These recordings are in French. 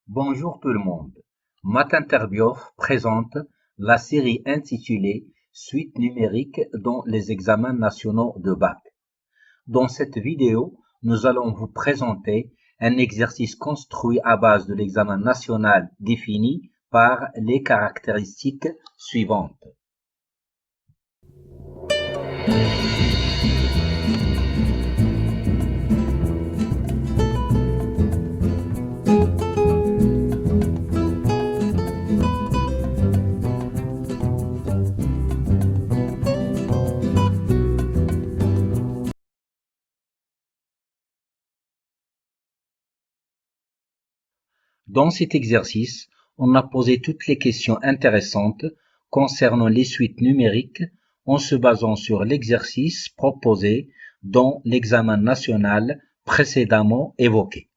Bonjour tout le monde. Matin Terbiof présente la série intitulée Suite numérique dans les examens nationaux de bac. Dans cette vidéo, nous allons vous présenter un exercice construit à base de l'examen national défini par les caractéristiques suivantes. Dans cet exercice, on a posé toutes les questions intéressantes concernant les suites numériques en se basant sur l'exercice proposé dans l'examen national précédemment évoqué.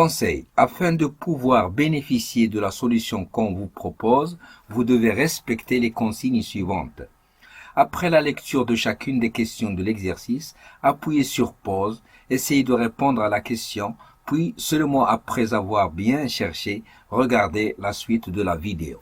Conseil. Afin de pouvoir bénéficier de la solution qu'on vous propose, vous devez respecter les consignes suivantes. Après la lecture de chacune des questions de l'exercice, appuyez sur pause, essayez de répondre à la question, puis seulement après avoir bien cherché, regardez la suite de la vidéo.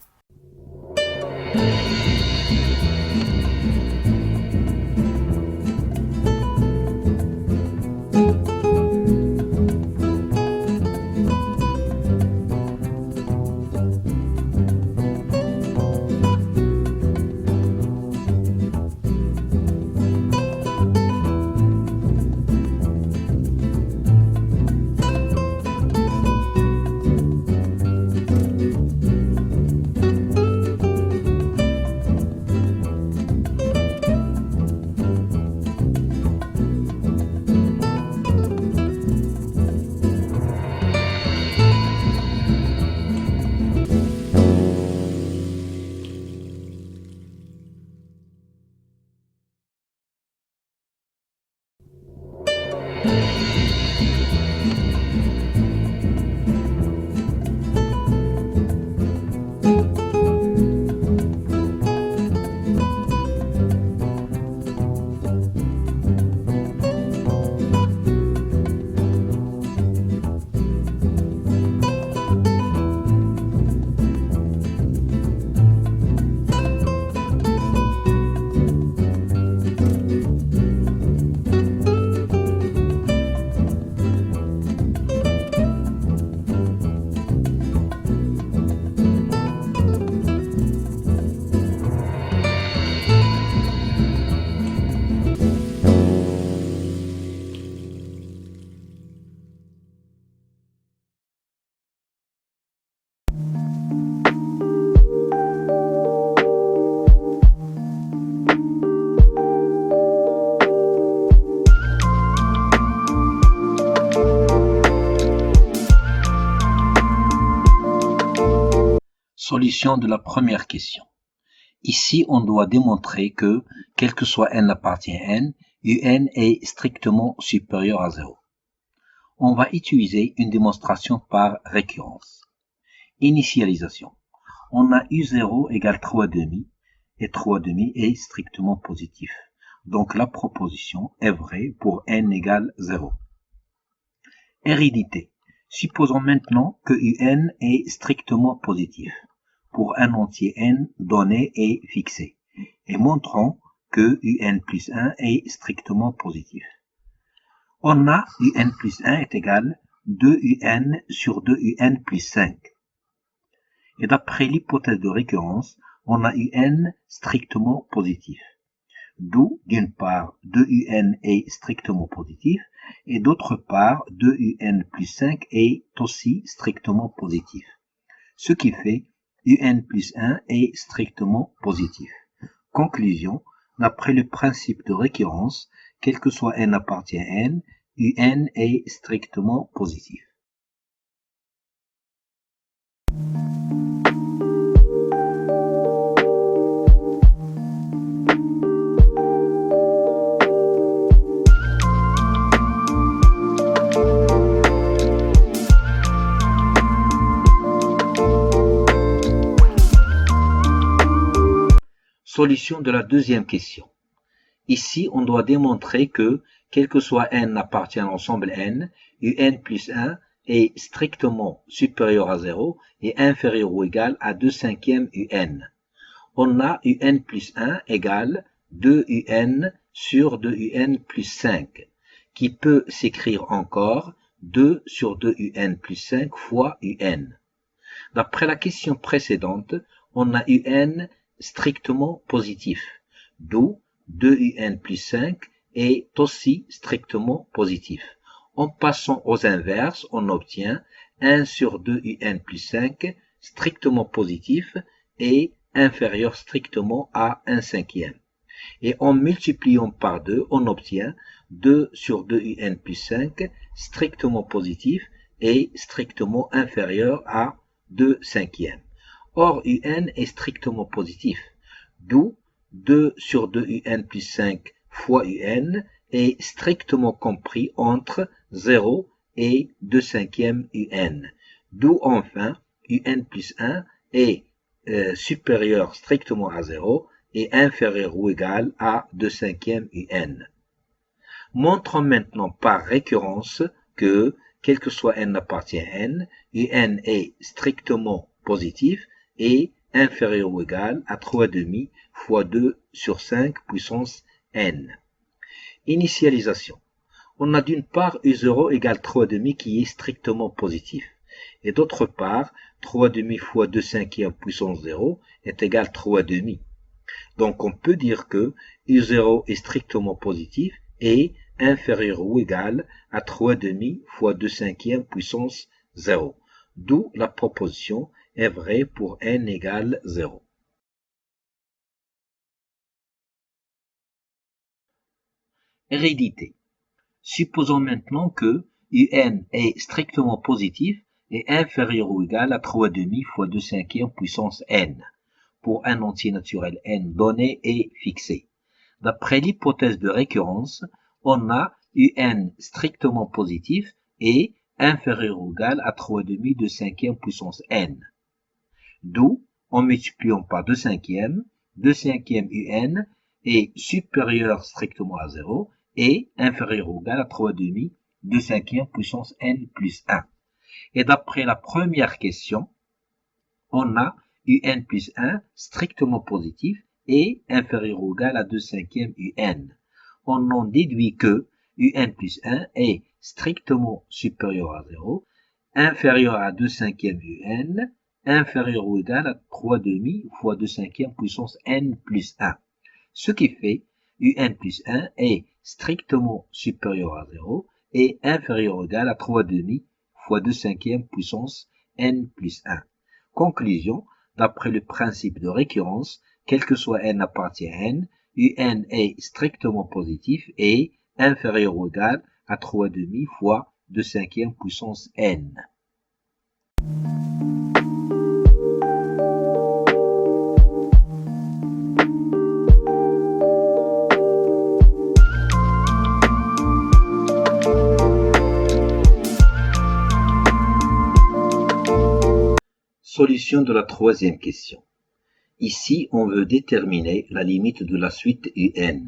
Solution de la première question. Ici, on doit démontrer que, quel que soit n appartient à n, un est strictement supérieur à 0. On va utiliser une démonstration par récurrence. Initialisation. On a u0 égale 3,5 et 3,5 est strictement positif. Donc la proposition est vraie pour n égale 0. Hérédité. Supposons maintenant que un est strictement positif pour un entier n donné et fixé, et montrons que un plus 1 est strictement positif. On a un plus 1 est égal 2un sur 2un plus 5. Et d'après l'hypothèse de récurrence, on a un strictement positif. D'où, d'une part, 2un est strictement positif, et d'autre part, 2un plus 5 est aussi strictement positif. Ce qui fait un plus 1 est strictement positif. Conclusion, d'après le principe de récurrence, quel que soit n appartient à n, un est strictement positif. Solution de la deuxième question. Ici, on doit démontrer que, quel que soit n appartient à l'ensemble n, un plus 1 est strictement supérieur à 0 et inférieur ou égal à 2/5 un. On a un plus 1 égale 2un sur 2un plus 5, qui peut s'écrire encore 2 sur 2un plus 5 fois un. D'après la question précédente, on a un strictement positif, d'où 2un plus 5 est aussi strictement positif. En passant aux inverses, on obtient 1 sur 2un plus 5 strictement positif et inférieur strictement à 1/5. Et en multipliant par 2, on obtient 2 sur 2un plus 5 strictement positif et strictement inférieur à 2/5. Or, un est strictement positif, d'où 2 sur 2un plus 5 fois un est strictement compris entre 0 et 2/5 un. D'où enfin, un plus 1 est supérieur strictement à 0 et inférieur ou égal à 2/5 un. Montrons maintenant par récurrence que, quel que soit n appartient à n, un est strictement positif et inférieur ou égal à 3,5 fois 2 sur 5 puissance n. Initialisation. On a d'une part u0 égale 3,5 qui est strictement positif. Et d'autre part, 3,5 fois 2/5 puissance 0 est égal à 3,5. Donc on peut dire que u0 est strictement positif et inférieur ou égal à 3,5 fois 2/5 puissance 0. D'où la proposition est vraie pour n égale 0. Hérédité. Supposons maintenant que un est strictement positif et inférieur ou égal à 3,5 fois 2/5 puissance n pour un entier naturel n donné et fixé. D'après l'hypothèse de récurrence, on a un strictement positif et inférieur ou égal à 3,5 2/5 puissance n. D'où, en multipliant par 2/5, 2/5 un est supérieur strictement à 0 et inférieur ou égal à 3,5 2/5 puissance n plus 1. Et d'après la première question, on a un plus 1 strictement positif et inférieur ou égal à 2/5 un. On en déduit que un plus 1 est strictement supérieur à 0, inférieur à 2/5 un, inférieur ou égal à 3,5 fois 2/5 puissance n plus 1. Ce qui fait un plus 1 est strictement supérieur à 0 et inférieur ou égal à 3,5 fois 2/5 puissance n plus 1. Conclusion, d'après le principe de récurrence, quel que soit n appartient à n, un est strictement positif et inférieur ou égal à 3,5 fois 2/5 puissance n. Solution de la troisième question. Ici, on veut déterminer la limite de la suite un.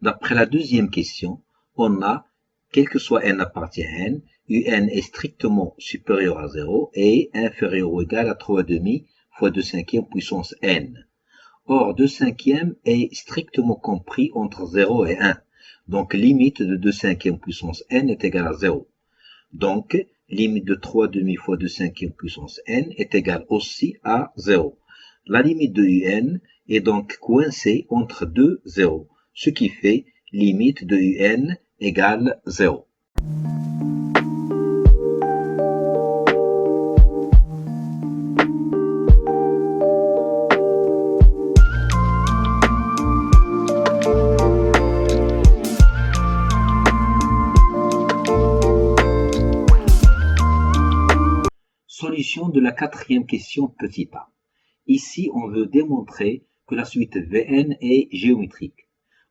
D'après la deuxième question, on a, quel que soit n appartient à n, un est strictement supérieur à 0 et inférieur ou égal à 3,5 fois 2/5 puissance n. Or, 2/5 est strictement compris entre 0 et 1. Donc, limite de 2/5 puissance n est égale à 0. Donc, limite de 3,5 fois 2/5 puissance n est égale aussi à 0. La limite de un est donc coincée entre deux zéros, ce qui fait limite de un égale 0. Solution de la quatrième question petit a. Ici, on veut démontrer que la suite Vn est géométrique.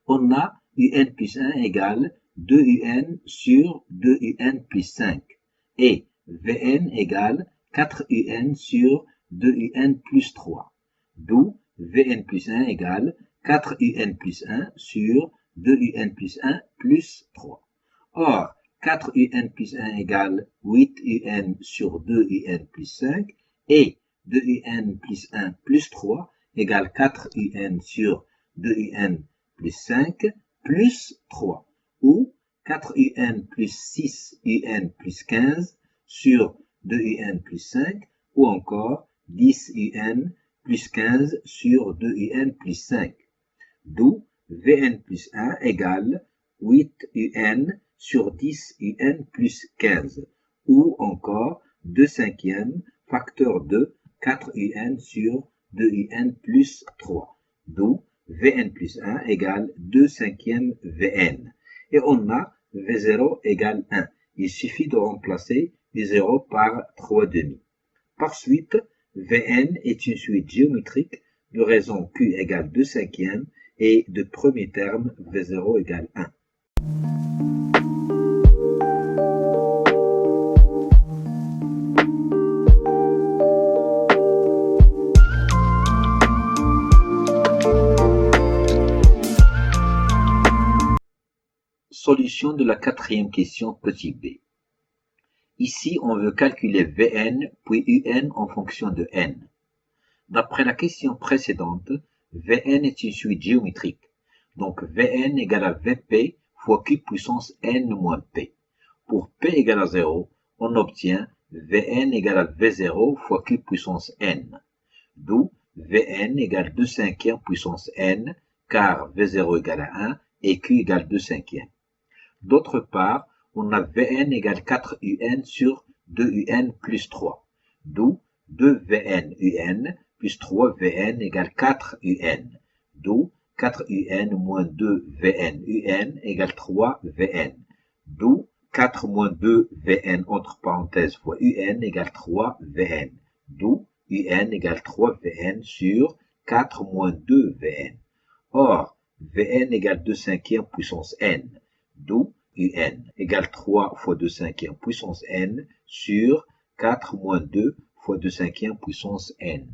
On a un plus 1 égale 2un sur 2un plus 5 et Vn égale 4un sur 2un plus 3, d'où Vn plus 1 égale 4un plus 1 sur 2un plus 1 plus 3. Or, 4un plus 1 égale 8un sur 2un plus 5 et 2un plus 1 plus 3 égale 4un sur 2un plus 5 plus 3, ou 4un plus 6un plus 15 sur 2un plus 5, ou encore 10un plus 15 sur 2un plus 5, d'où Vn plus 1 égale 8un sur 10un plus 15, ou encore 2 cinquièmes facteur de 4un sur 2un plus 3, d'où Vn plus 1 égale 2 cinquièmes Vn. Et on a V0 égale 1. Il suffit de remplacer V0 par 3 demi. Par suite, Vn est une suite géométrique de raison Q égale 2 cinquièmes et de premier terme V0 égale 1. Solution de la quatrième question petit b. Ici, on veut calculer Vn puis Un en fonction de n. D'après la question précédente, Vn est une suite géométrique. Donc Vn égale à Vp fois Q puissance n moins p. Pour p égale à 0, on obtient Vn égale à V0 fois Q puissance n. D'où Vn égale 2 cinquièmes puissance n, car V0 égale à 1 et Q égale 2 cinquièmes. D'autre part, on a Vn égale 4un sur 2un plus 3, d'où 2Vn un plus 3Vn égale 4un, d'où 4un moins 2Vn un égale 3Vn, d'où 4 moins 2Vn entre parenthèses fois un égale 3Vn, d'où un égale 3Vn sur 4 moins 2Vn. Or, Vn égale 2 cinquièmes puissance n, d'où un égale 3 fois 2 cinquièmes puissance n sur 4 moins 2 fois 2 cinquièmes puissance n.